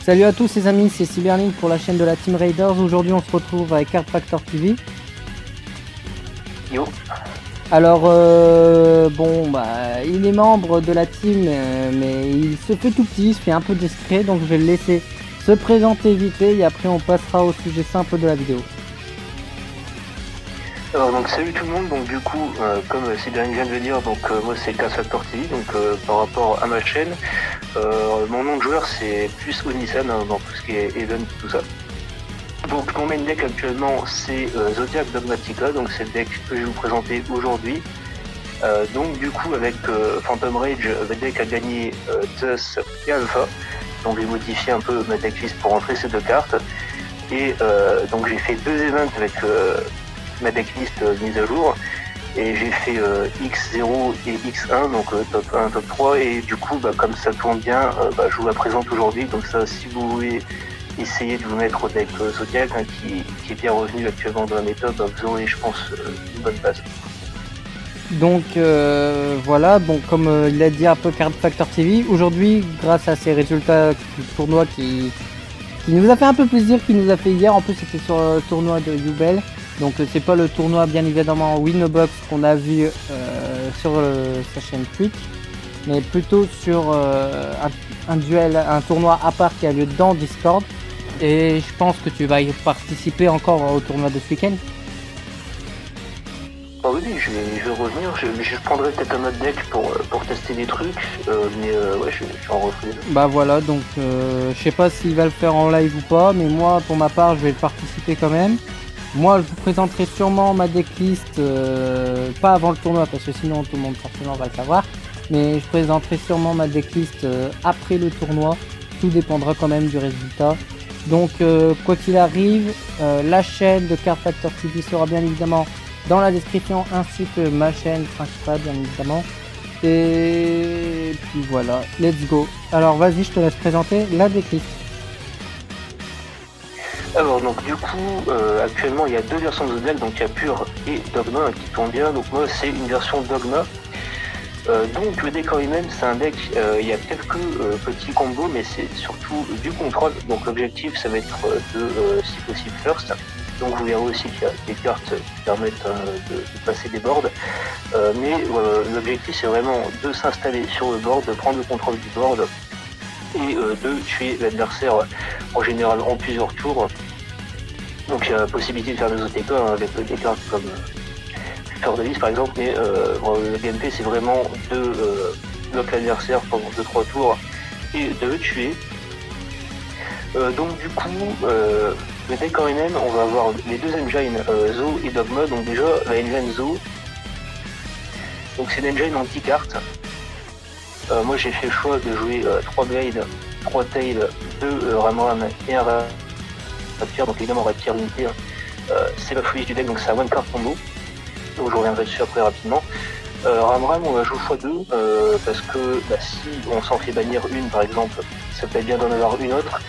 Salut à tous les amis, c'est Cyberlink pour la chaîne de la Team Raiders. Aujourd'hui on se retrouve avec Card Factor TV. Yo. Alors il est membre de la team mais il se fait tout petit, il se fait un peu discret, donc je vais le laisser se présenter vite fait et après on passera au sujet simple de la vidéo. Alors donc salut tout le monde, donc du coup comme Cyberlink vient de le dire, donc moi c'est Card Factor TV, donc par rapport à ma chaîne, mon nom de joueur c'est plus Onisan dans tout ce qui est event, tout ça. Donc mon main deck actuellement c'est Zodiac Dogmatica, donc c'est le deck que je vais vous présenter aujourd'hui. Donc du coup avec Phantom Rage, le deck a gagné Zeus et Alpha, donc j'ai modifié un peu ma decklist pour entrer ces deux cartes. Et donc j'ai fait deux events avec ma decklist mise à jour, et j'ai fait X0 et X1, donc top 1, top 3, et du coup comme ça tourne bien, je vous la présente aujourd'hui. Donc ça, si vous voulez essayer de vous mettre au deck Zodiac qui est bien revenu actuellement dans la méthode, vous aurez je pense une bonne base. Donc voilà, donc comme il a dit un peu Card Factor TV, aujourd'hui grâce à ces résultats du tournoi qui nous a fait un peu plaisir, qui nous a fait hier, en plus c'était sur le tournoi de Yubel. Donc c'est pas le tournoi bien évidemment Winnobox qu'on a vu sur sa chaîne Twitch, mais plutôt sur un duel, un tournoi à part qui a lieu dans Discord. Et je pense que tu vas y participer encore au tournoi de ce week-end. Ah oui, je vais revenir, je prendrai peut-être un autre deck pour tester des trucs, mais ouais, je vais en refaire. Bah voilà, donc je sais pas s'il va le faire en live ou pas, mais moi pour ma part je vais participer quand même. Moi je vous présenterai sûrement ma decklist, pas avant le tournoi parce que sinon tout le monde forcément va le savoir, mais je présenterai sûrement ma decklist après le tournoi, tout dépendra quand même du résultat. Donc quoi qu'il arrive, la chaîne de Card Factor TV sera bien évidemment dans la description, ainsi que ma chaîne principale bien évidemment. Et puis voilà, let's go. Alors vas-y, je te laisse présenter la decklist. Alors donc du coup, actuellement il y a deux versions de Zodiac, donc il y a Pure et Dogma qui tournent bien. Donc moi c'est une version Dogma. Donc le deck en lui-même c'est un deck, il y a quelques petits combos, mais c'est surtout du contrôle. Donc l'objectif ça va être de si possible first. Donc vous verrez aussi qu'il y a des cartes qui permettent de passer des boards. Mais l'objectif c'est vraiment de s'installer sur le board, de prendre le contrôle du board et de tuer l'adversaire en général en plusieurs tours. Donc il y a la possibilité de faire des OTK avec des cartes comme Fleur de Lys par exemple, mais le gameplay c'est vraiment de bloquer l'adversaire pendant 2-3 tours et de le tuer. Donc du coup, le deck en lui-même, on va avoir les deux engines, Zo et Dogma. Donc déjà, la engine Zo, donc c'est une engine anti-carte. Moi j'ai fait le choix de jouer 3 Blades, 3 Tails, 2 Ramram et un Rapture. Donc évidemment Rapture unité, c'est la folie du deck, donc c'est un one card combo. Donc je reviendrai dessus après rapidement. Ramram on va jouer x2 parce que si on s'en fait bannir une par exemple, ça peut être bien d'en avoir une autre.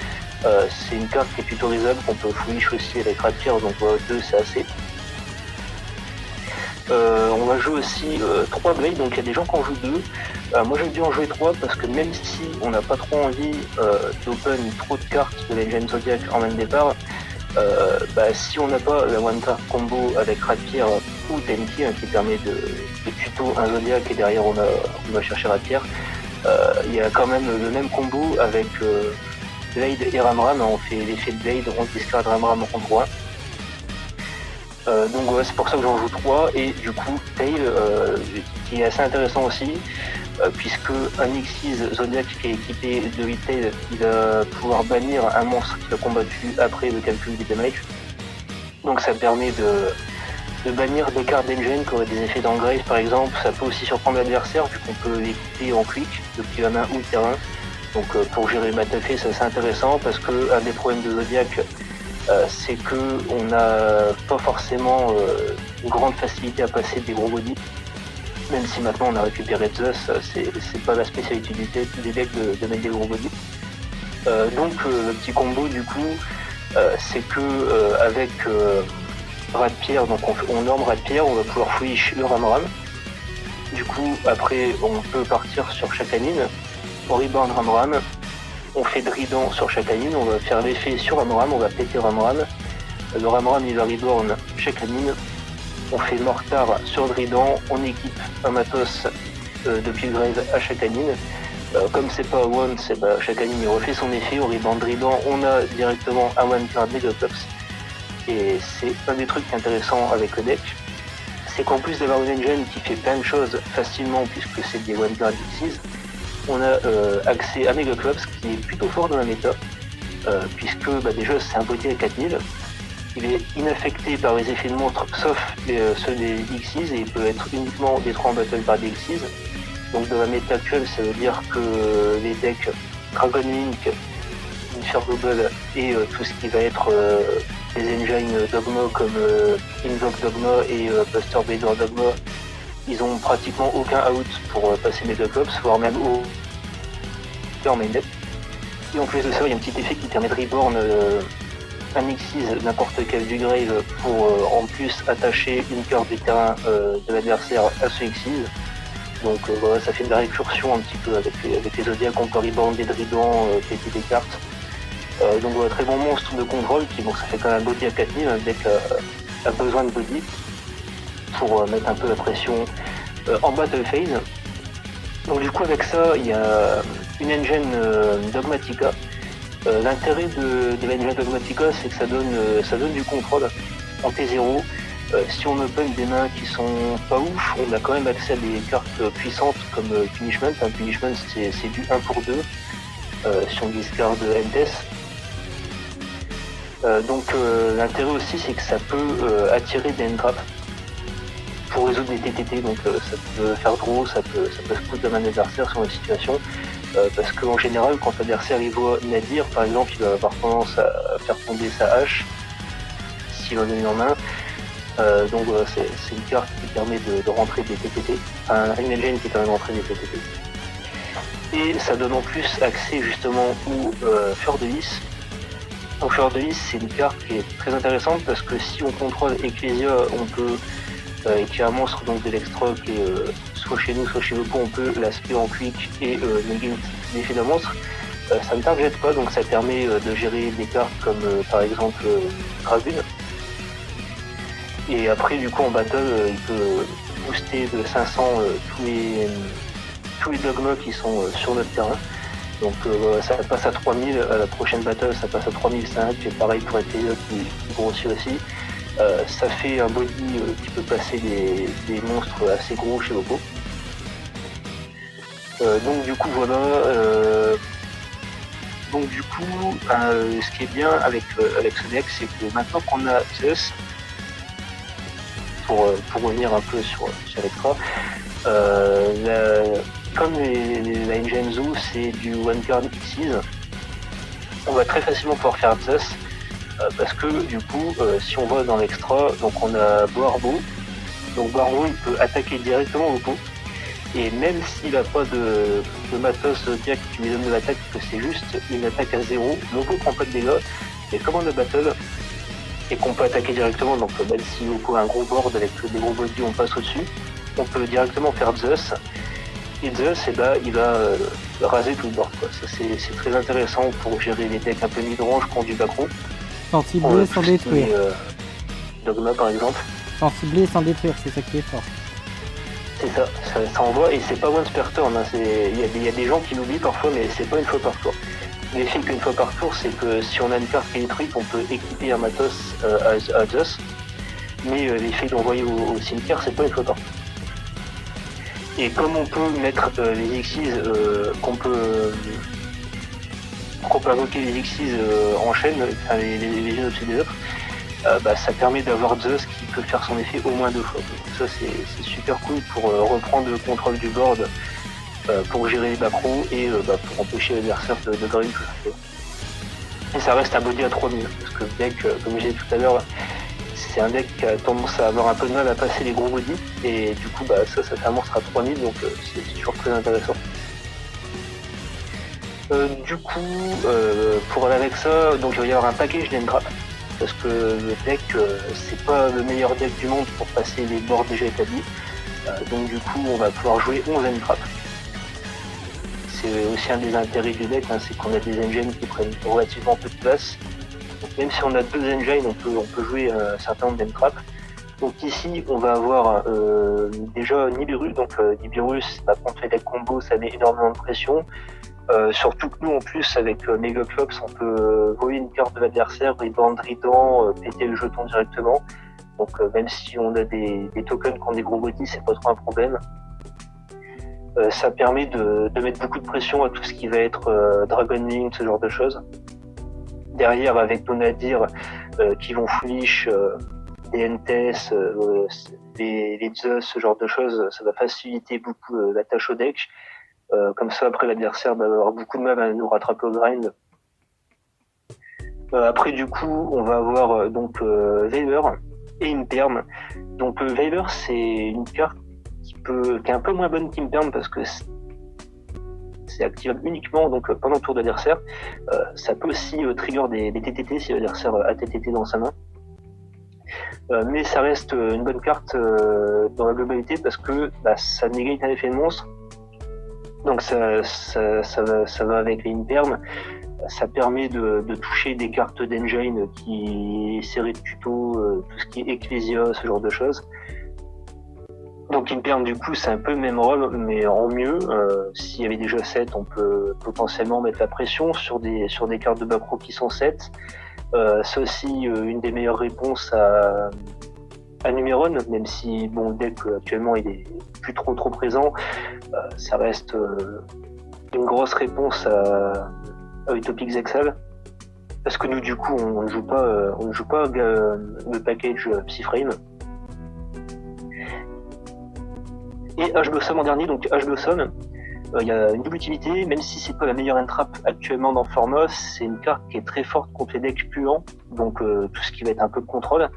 C'est une carte qui est plutôt raisonnable, qu'on peut foolish aussi avec Rapture, donc 2 c'est assez. On va jouer aussi 3 Blades, donc il y a des gens qui en jouent 2. Moi j'aime bien en jouer 3 parce que même si on n'a pas trop envie d'open trop de cartes de Legend Zodiac en même départ, si on n'a pas la one card combo avec Rapture ou Tenki qui permet de tuto un Zodiac et derrière on va chercher Rapture, il y a quand même le même combo avec Blade et Ramram, on fait l'effet de Blade, on discard Ramram en droit. Donc ouais, c'est pour ça que j'en joue 3, et du coup Tail qui est assez intéressant aussi, puisque un X6 Zodiac qui est équipé de 8 Tail, il va pouvoir bannir un monstre qu'il a combattu après le calcul du damage. Donc ça permet de bannir des cartes d'engine qui auraient des effets d'engrave par exemple. Ça peut aussi surprendre l'adversaire vu qu'on peut l'équiper en quick depuis la main ou le terrain. Donc pour gérer le battlefield c'est intéressant, parce que un des problèmes de Zodiac c'est qu'on n'a pas forcément une grande facilité à passer des gros bodies. Même si maintenant on a récupéré Zeus, c'est pas la spécialité des decks de mettre des gros bodies. Donc le petit combo du coup, c'est que avec Rapture, donc on norme Rapture, on va pouvoir fouish le Ramram. Du coup après on peut partir sur chaque anime, on reborn Ramram, on fait Dridan sur chaque anine, on va faire l'effet sur Ramoram, on va péter Ramoram. Le Ramoram il va reborn chaque anine. On fait Mortar sur Dridan, on équipe un matos de Pilgrave à chaque anine. Comme c'est pas one, chaque anime il refait son effet, on reborn Dridan, on a directement un one card Megaclops. Et c'est un des trucs intéressants avec le deck, c'est qu'en plus d'avoir une engine qui fait plein de choses facilement puisque c'est des one card Xyz, on a accès à Megaclops qui est plutôt fort dans la méta, puisque déjà c'est un body à 4000, il est inaffecté par les effets de monstres sauf ceux des Xyz et il peut être uniquement détruit en battle par des Xyz. Donc dans la méta actuelle ça veut dire que les decks Dragon Link, Infernoble et tout ce qui va être les engines Dogma comme Invoke Dogma et Buster Vader Dogma, ils ont pratiquement aucun out pour passer Megaclops, voire même en main deck. Et en plus de ça, il y a un petit effet qui permet de reborn un Xyz n'importe quel du grave pour en plus attacher une carte du terrain de l'adversaire à ce Xyz. Donc voilà, ça fait de la récursion un petit peu avec les Zodiacs, on peut reborn des Dridans, péter des cartes. Donc voilà, très bon monstre de contrôle qui, bon, ça fait quand même un body à 4000, un deck a besoin de body pour mettre un peu la pression en battle phase. Donc du coup avec ça, il y a une engine Dogmatica. L'intérêt de l'engine Dogmatica, c'est que ça donne du contrôle en T0. Si on open des mains qui sont pas ouf, on a quand même accès à des cartes puissantes comme Punishment. Punishment c'est du 1 pour 2 si on discard Entes. Donc l'intérêt aussi c'est que ça peut attirer des entraps pour résoudre des TTT, donc ça peut faire draw, ça peut spot la main adversaire sur une situation, parce qu'en général quand l'adversaire il voit Nadir par exemple, il va avoir tendance à faire tomber sa hache s'il en a une en main. Donc voilà, c'est une carte qui permet de rentrer des TTT, une engine qui permet de rentrer des TTT. Et ça donne en plus accès justement au Fleur de Lys. Donc Fleur de Lys c'est une carte qui est très intéressante parce que si on contrôle Ecclesia, on peut et qui est un monstre donc de l'extra qui est soit chez nous soit chez l'oppo, on peut l'aspect en quick et negate l'effet d'un monstre. Ça ne target pas, donc ça permet de gérer des cartes comme par exemple Dragoon. Et après du coup en battle il peut booster de 500 tous les dogmas qui sont sur notre terrain. Donc ça passe à 3000, à la prochaine battle ça passe à 3005, et pareil pour Ecclesia qui grossit aussi. Ça fait un body qui peut passer des monstres assez gros chez l'oppo. Donc du coup voilà. Donc du coup, ce qui est bien avec ce deck, c'est que maintenant qu'on a Zeus, pour revenir un peu sur Electra, comme la engine Zoo c'est du one card Xyz, on va très facilement pouvoir faire Zeus. Parce que du coup, si on va dans l'extra, donc on a Boarbo. Donc Boarbo il peut attaquer directement au pot. Et même s'il n'a pas de matos Zodiac qui lui donne de l'attaque, que c'est juste une attaque à 0, l'oppo prend pas de dégâts. Et comme on a battle, et qu'on peut attaquer directement, donc même si l'oppo a un gros board avec des gros body, on passe au-dessus, on peut directement faire Zeus. Et Zeus, il va raser tout le board, quoi. Ça c'est très intéressant pour gérer les decks un peu mid-range qui ont du backroom. Sans cibler, sans détruire. Dogma par exemple. Sans cibler, sans détruire, c'est ça qui est fort. C'est ça envoie, et c'est pas once per turn, hein. Il y a des gens qui l'oublient parfois, mais c'est pas une fois par tour. L'effet qu'une fois par tour, c'est que si on a une carte qui est détruite, on peut équiper un matos à Zeus, mais l'effet d'envoyer au cimetière, c'est pas une fois par tour. Et comme on peut mettre les Xyz, qu'on peut invoquer les Xyz en chaîne, enfin, les unes au-dessus des autres, ça permet d'avoir Zeus qui peut faire son effet au moins 2 fois. Donc ça c'est super cool pour reprendre le contrôle du board, pour gérer les backrows et pour empêcher l'adversaire de green tout simplement. Et ça reste un body à 3000, parce que le deck, comme j'ai dit tout à l'heure, c'est un deck qui a tendance à avoir un peu de mal à passer les gros body, et du coup ça fait un monstre à 3000, donc c'est toujours très intéressant. Du coup, pour aller avec ça, donc il va y avoir un package d'entrap, parce que le deck, c'est pas le meilleur deck du monde pour passer les boards déjà établis. Donc du coup, on va pouvoir jouer 11 entraps. c'est aussi un des intérêts du deck, hein, c'est qu'on a des engines qui prennent relativement peu de place. Donc même si on a 2 engines, on peut jouer un certain nombre d'entraps. Donc ici, on va avoir déjà Nibiru. Donc Nibiru, quand on fait des combos, ça met énormément de pression. Surtout que nous, en plus, avec Megaclops, on peut voler une carte de l'adversaire, reborn Trident, péter le jeton directement. Donc même si on a des tokens qui ont des gros bodies, c'est pas trop un problème. Ça permet de mettre beaucoup de pression à tout ce qui va être Dragon Link, ce genre de choses. Derrière, avec nos Nadir qui vont foolish, des NTS, les Zeus, ce genre de choses, ça va faciliter beaucoup la tâche au deck. Comme ça, après, l'adversaire va avoir beaucoup de mal à nous rattraper au grind. Après, du coup, on va avoir Vaver et Imperm. Donc, Vaver, c'est une carte qui est un peu moins bonne qu'Imperm parce que c'est activable uniquement pendant le tour d'adversaire. Ça peut aussi trigger des TTT si l'adversaire a TTT dans sa main. Mais ça reste une bonne carte dans la globalité parce que ça négate un effet de monstre. Donc ça va avec les Imperm. Ça permet de toucher des cartes d'engine qui seraient tuto, tout ce qui est Ecclesia, ce genre de choses. Donc Imperm, du coup, c'est un peu le même rôle, mais en mieux. S'il y avait déjà 7, on peut potentiellement mettre la pression sur des cartes de Bacro qui sont 7. C'est aussi une des meilleures réponses à Numéron, même si le deck actuellement il est plus trop présent, ça reste une grosse réponse à Utopic Zexal. Parce que nous, du coup, on ne joue pas le package Psyframe. Et H-Blossom en dernier, donc H-Blossom, il y a une double utilité, même si c'est pas la meilleure entrap actuellement dans le format, c'est une carte qui est très forte contre les decks puants, donc tout ce qui va être un peu de contrôle,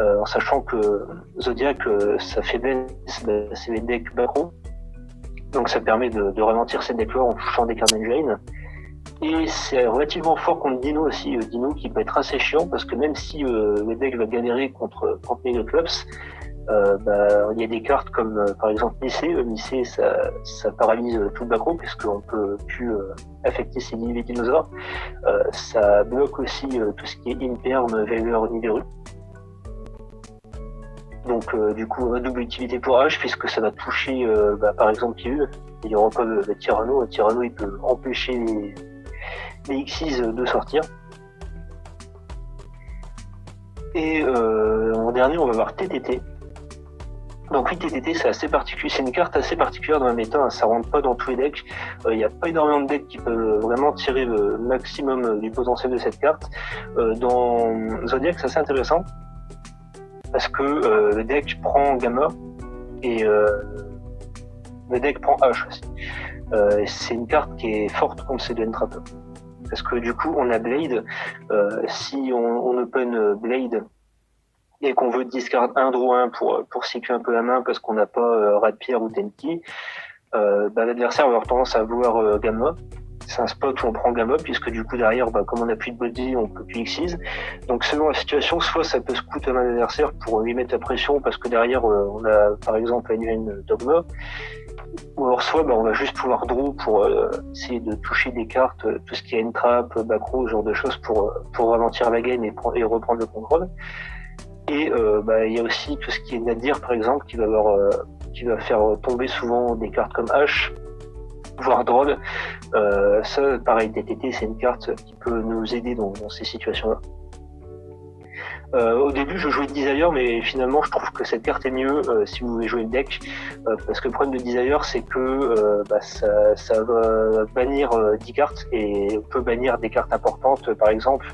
en sachant que Zodiac, sa faiblesse, c'est les decks Bacro, donc ça permet de ralentir ces decks-là en touchant des cartes d'engine. Et c'est relativement fort contre Dino aussi, Dino qui peut être assez chiant, parce que même si le deck va galérer contre Megaclops, il y a des cartes comme par exemple Nicée, ça paralyse tout le backroom puisqu'on peut plus affecter les dinosaures. Ça bloque aussi tout ce qui est Imperm, Vaver, Nibiru. Donc du coup, double utilité pour H puisque ça va toucher par exemple Kill. Il n'y aura pas le Tyranno. Le Tyranno il peut empêcher les Xyz de sortir. Et en dernier, on va voir TTT. Donc oui, TTT, c'est assez particulier, c'est une carte assez particulière dans la méta, hein, ça rentre pas dans tous les decks. Il n'y a pas énormément de decks qui peuvent vraiment tirer le maximum du potentiel de cette carte. Dans Zodiac, c'est assez intéressant parce que le deck prend Gamma et le deck prend H aussi. C'est une carte qui est forte contre ces deux entrappes. Parce que du coup, on a Blade. Si on open Blade et qu'on veut discard un draw 1 pour cycler un peu la main parce qu'on n'a pas Radpierre ou Tenki, l'adversaire va avoir tendance à vouloir Gamma. C'est un spot où on prend Gamma puisque du coup derrière, comme on n'a plus de body, on peut plus Xyz. Donc selon la situation, soit ça peut scout à main l'adversaire pour lui mettre la pression parce que derrière on a par exemple une Dogma, ou alors soit on va juste pouvoir draw pour essayer de toucher des cartes, tout ce qui est entrap, backrow, ce genre de choses pour ralentir la game et reprendre le contrôle. Et il y a aussi tout ce qui est Nadir par exemple qui va faire tomber souvent des cartes comme H, voire Droll. Ça pareil, TTT c'est une carte qui peut nous aider dans ces situations-là. Au début je jouais Desire mais finalement je trouve que cette carte est mieux si vous voulez jouer le deck parce que le problème de Desire c'est que ça va bannir 10 cartes et peut bannir des cartes importantes par exemple.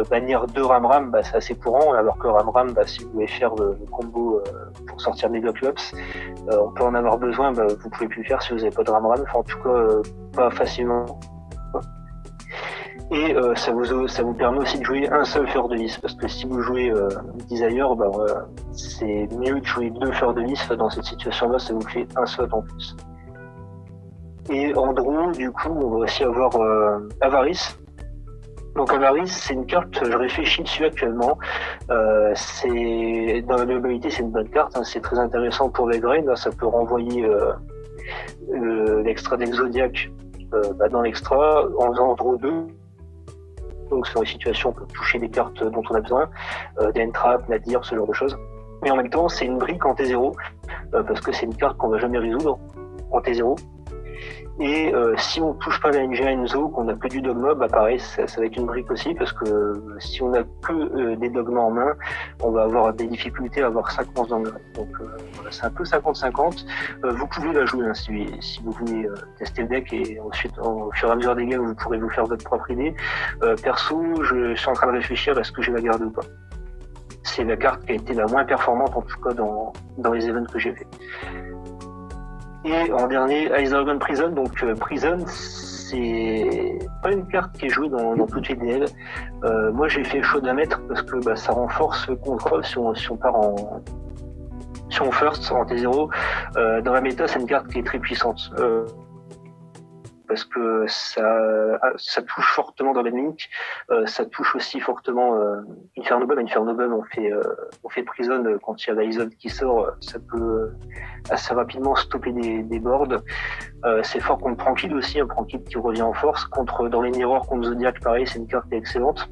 Bannir 2 Ramram, c'est assez courant, alors que Ramram, si vous voulez faire le combo pour sortir Megaclops, on peut en avoir besoin, vous pouvez plus le faire si vous n'avez pas de Ramram, enfin en tout cas pas facilement. Et ça vous permet aussi de jouer un seul fleur de lys, parce que si vous jouez Desire, c'est mieux de jouer 2 fleurs de lys, dans cette situation-là, ça vous fait un slot en plus. Et en draw, du coup, on va aussi avoir Avarice. Donc Avarice, c'est une carte, je réfléchis dessus actuellement. Dans la globalité, c'est une bonne carte, hein, c'est très intéressant pour les grains. Ça peut renvoyer l'extra deck Zodiac dans l'extra en faisant draw 2. Donc sur les situations, on peut toucher des cartes dont on a besoin, des end-trap, nadir, ce genre de choses. Mais en même temps, c'est une brique en T0, parce que c'est une carte qu'on va jamais résoudre en T0. Et si on touche pas la NGA Enzo, qu'on a que du dogma, pareil, ça va être une brique aussi, parce que si on a que des dogmas en main, on va avoir des difficultés à avoir 5 monstres d'engrais. Donc voilà, c'est un peu 50-50. Vous pouvez la jouer si vous voulez tester le deck, et ensuite, au fur et à mesure des games, vous pourrez vous faire votre propre idée. Perso, je suis en train de réfléchir à ce que je vais la garder ou pas. C'est la carte qui a été la moins performante, en tout cas dans les events que j'ai fait. Et en dernier, Ice Dragon Prison. Donc Prison, c'est pas une carte qui est jouée dans toutes les DL. Moi j'ai fait chaud à mettre parce que ça renforce le contrôle si on part si on first en T0. Dans la méta, c'est une carte qui est très puissante. Parce que ça touche fortement dans l'endlink, ça touche aussi fortement Inferno Bomb. Inferno Bomb, on fait prison quand il y a l'Izod qui sort, ça peut assez rapidement stopper des boards. C'est fort contre Prankid aussi, un Prankid qui revient en force. Dans les Mirrors contre Zodiac, pareil, c'est une carte qui est excellente.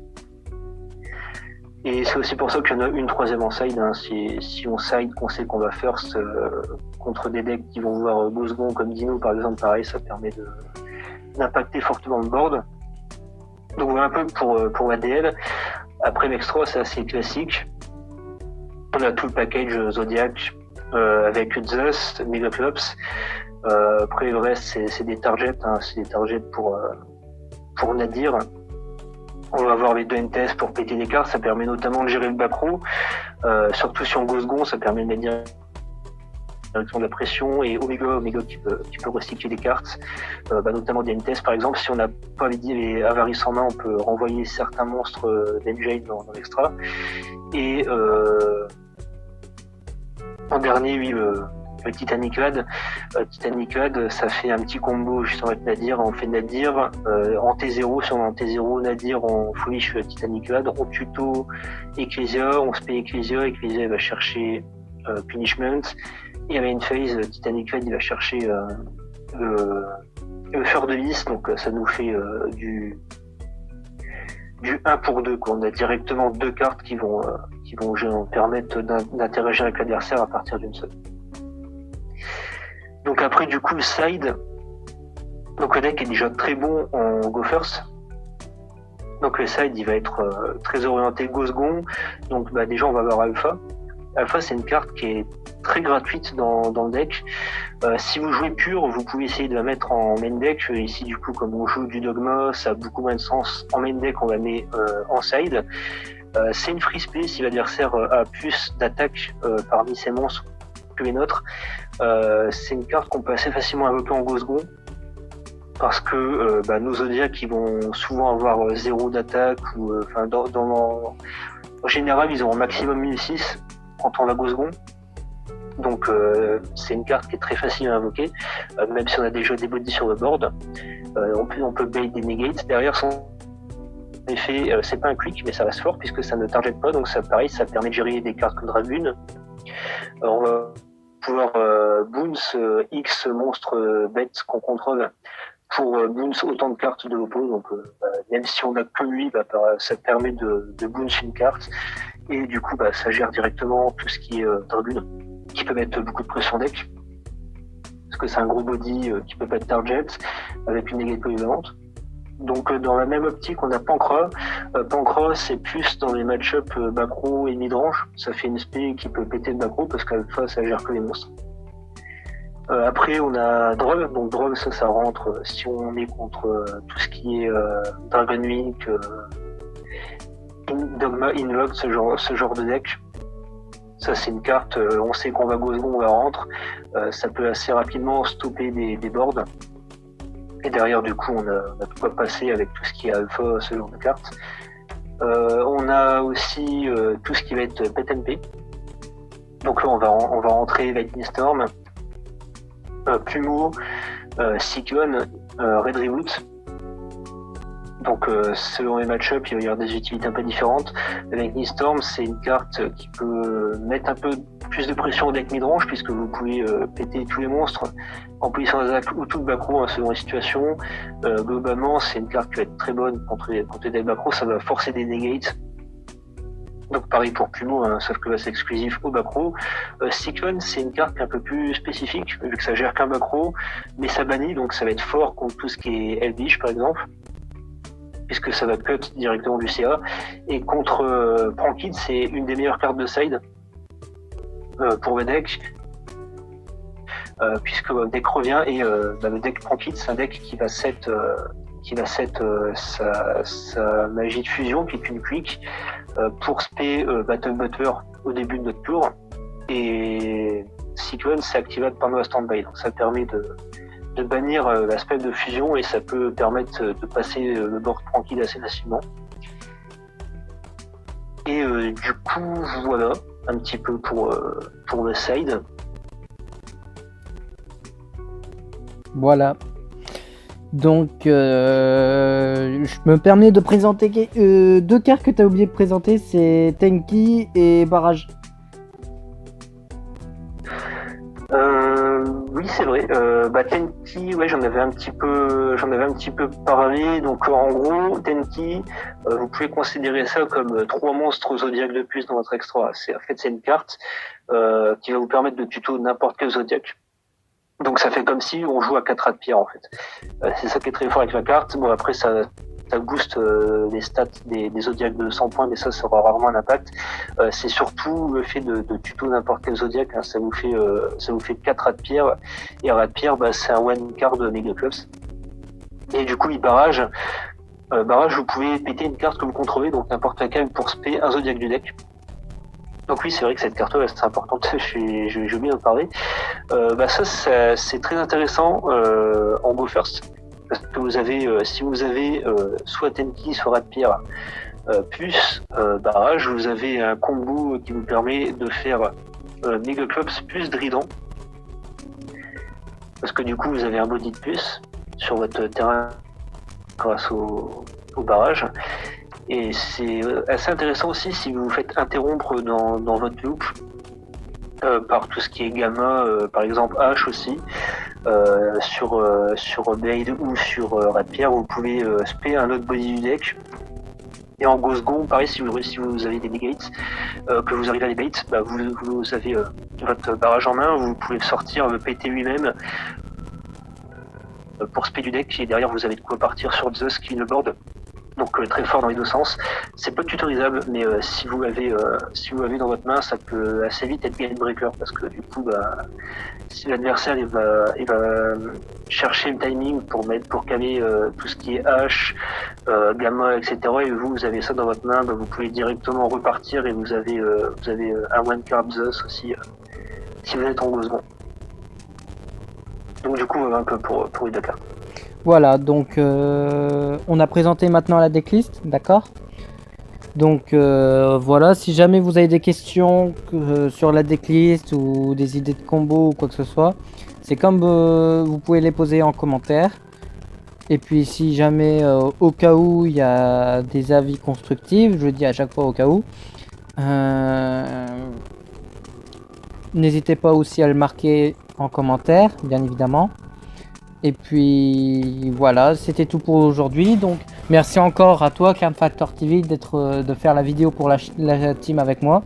Et c'est aussi pour ça qu'il y en a une troisième en side. Si on side, qu'on sait qu'on va first contre des decks qui vont voir Bosgon comme Dino par exemple, pareil, ça permet d'impacter fortement le board. Donc voilà un peu pour ADL. Après l'extra, c'est assez classique. On a tout le package Zodiac avec Zeus, Megaclops. Après le reste, c'est des targets. C'est des targets pour Nadir. On va avoir les 2 NTS pour péter les cartes, ça permet notamment de gérer le back row. Surtout si on Gosgon, ça permet de mettre directement de la pression, et Omega qui peut recycler des cartes, notamment des NTS par exemple. Si on n'a pas les avarices en main, on peut renvoyer certains monstres d'Engine dans l'extra. Et en dernier, oui, le Titanic Lad. Titanic Lad, ça fait un petit combo juste avec Nadir. On fait Nadir en T0, si on est en T0, Nadir, on folish Titanic Lad, on tuto Ecclesia, on se paye Ecclesia va chercher Punishment, et à main phase, Titanic Lad, il va chercher le Fleur de Lys, donc ça nous fait du 1 pour 2, quoi. On a directement 2 cartes qui vont permettre d'interagir avec l'adversaire à partir d'une seule. Donc après, du coup, le side, donc le deck est déjà très bon en Go First. Donc le side, il va être très orienté Gosgon. Donc déjà, on va avoir Alpha. Alpha, c'est une carte qui est très gratuite dans le deck. Si vous jouez pur, vous pouvez essayer de la mettre en main deck. Ici, du coup, comme on joue du dogma, ça a beaucoup moins de sens. En main deck, on la met en side. C'est une free play si l'adversaire a plus d'attaque parmi ses monstres que les nôtres. C'est une carte qu'on peut assez facilement invoquer en Gosgon, parce que nos Zodiacs, ils vont souvent avoir 0 d'attaque, ou en général, ils ont un maximum 1006 quand on va Gosgon. Donc c'est une carte qui est très facile à invoquer, même si on a déjà des bodies sur le board. On peut bait des negates. Derrière son effet, c'est pas un quick, mais ça reste fort puisque ça ne target pas, donc ça permet de gérer des cartes comme Dragoon. On va pouvoir bounce X monstres bêtes qu'on contrôle pour bounce autant de cartes de l'oppo. Donc même si on n'a que lui, ça permet de bounce une carte, et du coup ça gère directement tout ce qui est Dragoon, qui peut mettre beaucoup de pression deck, parce que c'est un gros body qui peut pas être target avec une negate polyvalente. Donc dans la même optique, on a Pankra. Pankra, c'est plus dans les match-up backrow et midrange. Ça fait une spé qui peut péter le backrow parce qu'alpha, ça gère que les monstres. Après, on a Drog. Donc Drog, ça rentre si on est contre tout ce qui est Dragon Week, Dogma, Invoke, ce genre de deck. Ça, c'est une carte, on sait qu'on va Gosgon, on la rentre. Ça peut assez rapidement stopper des boards. Et derrière, du coup, on a de quoi passer avec tout ce qui est alpha, ce genre de cartes. On a aussi tout ce qui va être Pet NP. Donc là, on va rentrer Lightning Storm, Plumeau, Cyclone, Red Reboot. Donc selon les match-up, il va y avoir des utilités un peu différentes. Lightning Storm, c'est une carte qui peut mettre un peu plus de pression au deck midrange, puisque vous pouvez péter tous les monstres en position d'attaque ou tout backrow selon les situations. Globalement, c'est une carte qui va être très bonne contre les decks backrow, ça va forcer des negates. Donc pareil pour Pumo, hein, sauf que là c'est exclusif au backrow. Cyclone, c'est une carte un peu plus spécifique, vu que ça gère qu'un backrow, mais ça bannit, donc ça va être fort contre tout ce qui est Elvish par exemple, puisque ça va cut directement du CA. Et contre Prankid, c'est une des meilleures cartes de side pour le deck, puisque le deck revient et le deck Prankid, c'est un deck qui va set sa magie de fusion, qui est une quick, pour spé Battle Butler au début de notre tour. Et Cyclone, c'est activable pendant la standby, donc ça permet de bannir l'aspect de fusion et ça peut permettre de passer le board tranquille assez facilement. Et du coup, voilà, un petit peu pour le side. Voilà. Donc, je me permets de présenter deux cartes que tu as oublié de présenter, c'est Tenki et Barrage. Oui, c'est vrai. Tenki, ouais, j'en avais un petit peu parlé. Donc, en gros, Tenki, vous pouvez considérer ça comme 3 monstres zodiaques de plus dans votre extra. En fait, c'est une carte qui va vous permettre de tuto n'importe quel zodiaque. Donc, ça fait comme si on joue à 4 rats de pierre, en fait. C'est ça qui est très fort avec la carte. Bon, après, ça booste les stats des zodiaques de 100 points, mais ça aura rarement un impact. C'est surtout le fait de tuto n'importe quel zodiaque, hein. Ça vous fait 4 rats de pierre, et un rat de pierre, c'est un one card de Mega Clubs. Et du coup, il barrage, vous pouvez péter une carte que vous contrôlez, donc n'importe laquelle, pour spé un zodiaque du deck. Donc oui, c'est vrai que cette carte-là, c'est importante, j'ai oublié d'en parler. Ça, c'est très intéressant en Go First, parce que vous avez, si vous avez soit Tenki, soit Rat de Pierre, plus barrage, vous avez un combo qui vous permet de faire Mega Clubs plus Drident, parce que du coup vous avez un body de plus sur votre terrain grâce au barrage. Et c'est assez intéressant aussi si vous vous faites interrompre dans votre loop par tout ce qui est gamma, par exemple H aussi, sur Blade ou sur Rat de Pierre, vous pouvez spé un autre body du deck. Et en Go Second, pareil, si vous avez des negates, que vous arrivez à les bait, vous avez votre barrage en main, vous pouvez sortir le PT lui-même pour spé du deck, et derrière vous avez de quoi partir sur Zeus qui le board. Donc très fort dans les deux sens. C'est pas tutorisable, mais si vous l'avez dans votre main, ça peut assez vite être game breaker, parce que du coup, si l'adversaire il va chercher le timing pour calmer tout ce qui est H, gamma, etc. Et vous avez ça dans votre main, vous pouvez directement repartir et vous avez un one card Zeus aussi si vous êtes en Go Second. Donc du coup, un peu pour les deux cartes. Voilà, donc on a présenté maintenant la decklist, d'accord? Donc voilà, si jamais vous avez des questions sur la decklist ou des idées de combo ou quoi que ce soit, c'est comme vous pouvez les poser en commentaire. Et puis si jamais au cas où il y a des avis constructifs, je le dis à chaque fois au cas où, n'hésitez pas aussi à le marquer en commentaire, bien évidemment. Et puis voilà, c'était tout pour aujourd'hui. Donc merci encore à toi, Clan Factor TV, de faire la vidéo pour la team avec moi.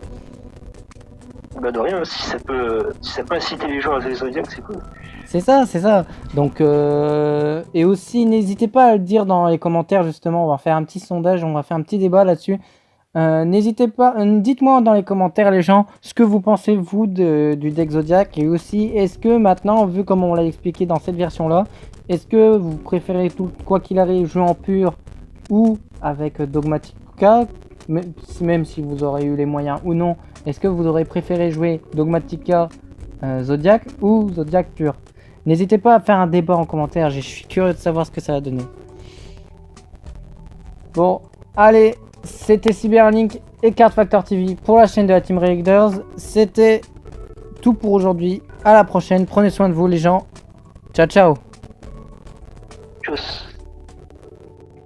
De rien, si ça peut inciter les joueurs à les zodiacs, c'est cool. C'est ça. Donc et aussi n'hésitez pas à le dire dans les commentaires, justement, on va faire un petit sondage, on va faire un petit débat là-dessus. N'hésitez pas, dites-moi dans les commentaires les gens ce que vous pensez vous du deck Zodiac, et aussi est-ce que maintenant, vu comme on l'a expliqué dans cette version là, est-ce que vous préférez tout quoi qu'il arrive jouer en pur ou avec Dogmatica, même si vous aurez eu les moyens ou non, est-ce que vous aurez préféré jouer Dogmatica Zodiac ou Zodiac pur? N'hésitez pas à faire un débat en commentaire, je suis curieux de savoir ce que ça va donner. Bon, allez, c'était Cyberlink et Card Factor TV pour la chaîne de la Team Raiders. C'était tout pour aujourd'hui. À la prochaine. Prenez soin de vous les gens. Ciao ciao.